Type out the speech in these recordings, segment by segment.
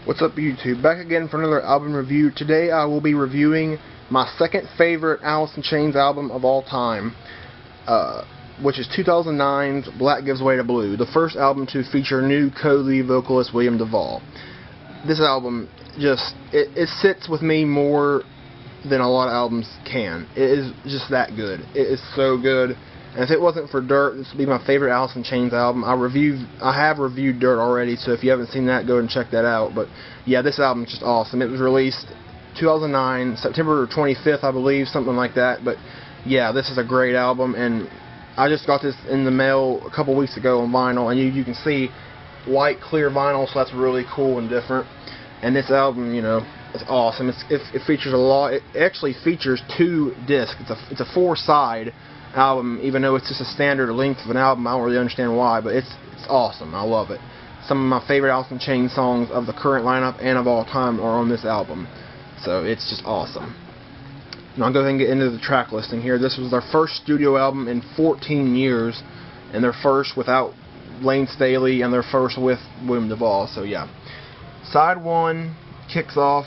What's up, YouTube? Back again for another album review. Today I will be reviewing my second favorite Alice in Chains album of all time, which is 2009's Black Gives Way to Blue, the first album to feature new co-lead vocalist William DuVall. This album it sits with me more than a lot of albums can. It is just that good. It is so good. And if it wasn't for Dirt, this would be my favorite Alice in Chains album. I have reviewed Dirt already, so if you haven't seen that, go and check that out. But yeah, this album is just awesome. It was released 2009, September 25th, I believe, something like that. But yeah, this is a great album, and I just got this in the mail a couple weeks ago on vinyl, and you can see white clear vinyl, so that's really cool and different. And this album, you know, it's awesome. It features a lot. It actually features 2 discs. It's a 4-side album, even though it's just a standard length of an album. I don't really understand why, but it's awesome. I love it. Some of my favorite Alice in Chains songs of the current lineup and of all time are on this album, so it's just awesome. Now I'll go ahead and get into the track listing here. This was their first studio album in 14 years, and their first without Layne Staley, and their first with William DuVall. So yeah, side 1 kicks off,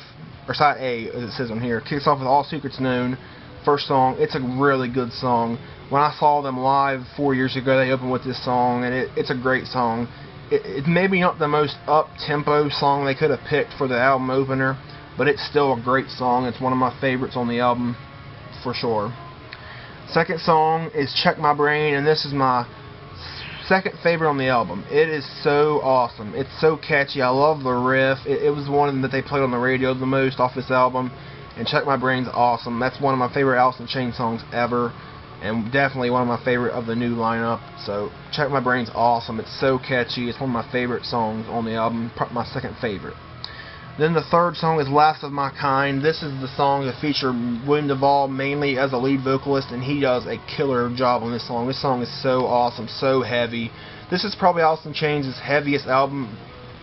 or side A as it says on here, kicks off with All Secrets Known. First song. It's a really good song. When I saw them live 4 years ago, they opened with this song, and it's a great song. It's maybe not the most up-tempo song they could have picked for the album opener, but it's still a great song. It's one of my favorites on the album, for sure. Second song is Check My Brain, and this is my second favorite on the album. It is so awesome. It's so catchy. I love the riff. It was one that they played on the radio the most off this album. And Check My Brain's awesome. That's one of my favorite Alice in Chains songs ever, and definitely one of my favorite of the new lineup. So Check My Brain's awesome. It's so catchy. It's one of my favorite songs on the album, my second favorite. Then the third song is Last of My Kind. This is the song that features William DuVall mainly as a lead vocalist, and he does a killer job on this song. This song is so awesome, so heavy. This is probably Alice in Chains' heaviest album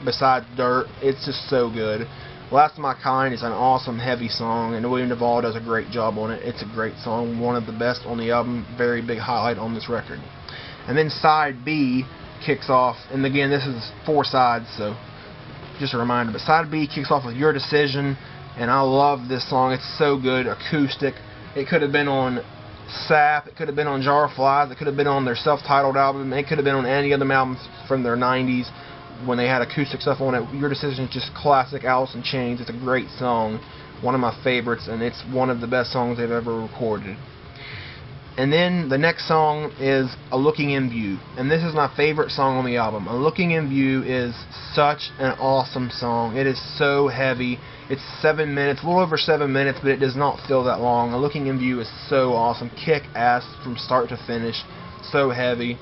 besides Dirt. It's just so good. Last of My Kind is an awesome, heavy song, and William DuVall does a great job on it. It's a great song, one of the best on the album, very big highlight on this record. And then side B kicks off, and again, this is 4 sides, so just a reminder, but side B kicks off with Your Decision, and I love this song. It's so good, acoustic. It could have been on Sap, it could have been on Jar of Flies, it could have been on their self-titled album, it could have been on any of them albums from their 90s. When they had acoustic stuff on it. Your Decision is just classic Alice in Chains. It's a great song, one of my favorites, and it's one of the best songs they've ever recorded. And then the next song is A Looking in View, and this is my favorite song on the album. A Looking in View is such an awesome song. It is so heavy. It's 7 minutes, a little over 7 minutes, but it does not feel that long. A Looking in View is so awesome, kick ass from start to finish, so heavy.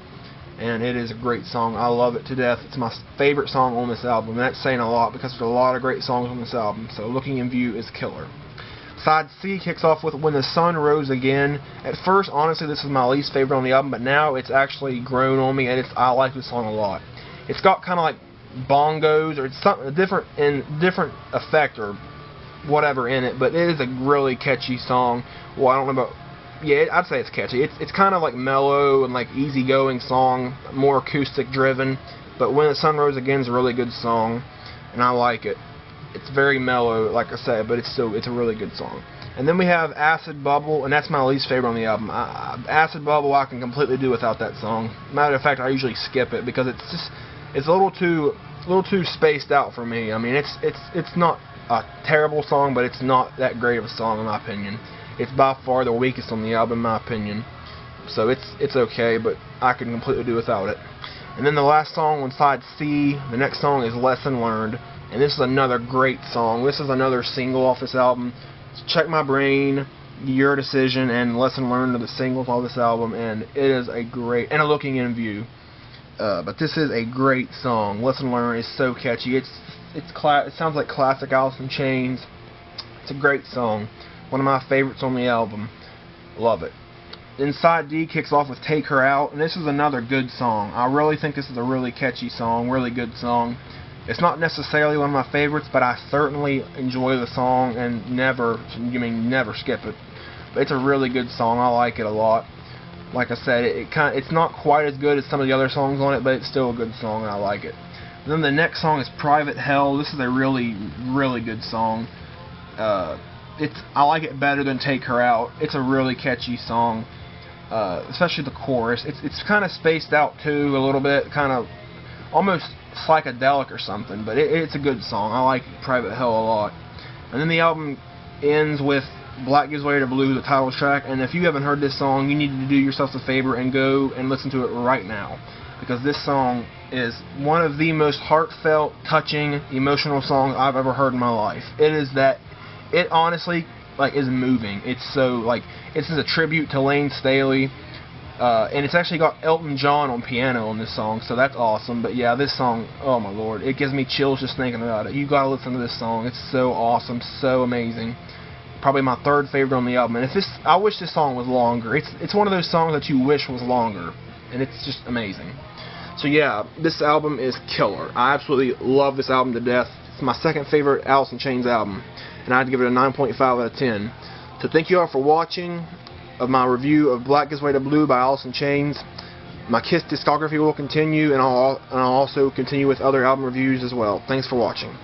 And it is a great song. I love it to death. It's my favorite song on this album. And that's saying a lot because there's a lot of great songs on this album. So Looking in View is killer. Side C kicks off with When the Sun Rose Again. At first, honestly, this is my least favorite on the album, but now it's actually grown on me, and I like this song a lot. It's got kind of like bongos, or it's something different effect or whatever in it, but it is a really catchy song. Well, I don't know about. Yeah, I'd say it's catchy. It's kind of like mellow and like easygoing song, more acoustic driven. But When the Sun Rose Again is a really good song, and I like it. It's very mellow, like I said, but it's a really good song. And then we have Acid Bubble, and that's my least favorite on the album. Acid Bubble, I can completely do without that song. Matter of fact, I usually skip it because it's a little too spaced out for me. I mean, it's not a terrible song, but it's not that great of a song in my opinion. It's by far the weakest on the album, in my opinion. So it's okay, but I can completely do without it. And then the last song on side C, the next song is Lesson Learned. And this is another great song. This is another single off this album. Check My Brain, Your Decision, and Lesson Learned are the singles off this album. And it is a great, and A Looking in View. But this is a great song. Lesson Learned is so catchy. It sounds like classic Alice in Chains. It's a great song. One of my favorites on the album. Love it. Then side D kicks off with Take Her Out, and this is another good song. I really think this is a really catchy song, really good song. It's not necessarily one of my favorites, but I certainly enjoy the song and never skip it. But it's a really good song. I like it a lot. Like I said, it's not quite as good as some of the other songs on it, but it's still a good song and I like it. And then the next song is Private Hell. This is a really, really good song. I like it better than Take Her Out. It's a really catchy song, especially the chorus. It's kind of spaced out too a little bit, kind of almost psychedelic or something, but it's a good song. I like Private Hell a lot. And then the album ends with Black Gives Way to Blue, the title track, and if you haven't heard this song, you need to do yourself a favor and go and listen to it right now, because this song is one of the most heartfelt, touching, emotional songs I've ever heard in my life. It honestly, like, is moving. It's so, like, it's a tribute to Lane Staley, and it's actually got Elton John on piano on this song, so that's awesome. But yeah, this song, oh my lord, it gives me chills just thinking about it. You gotta listen to this song. It's so awesome, so amazing. Probably my third favorite on the album. And I wish this song was longer. It's one of those songs that you wish was longer, and it's just amazing. So yeah, this album is killer. I absolutely love this album to death. It's my second favorite Alice in Chains album, and I'd give it a 9.5 out of 10. So thank you all for watching of my review of Black Gives Way to Blue by Alice in Chains. My KISS discography will continue, and I'll also continue with other album reviews as well. Thanks for watching.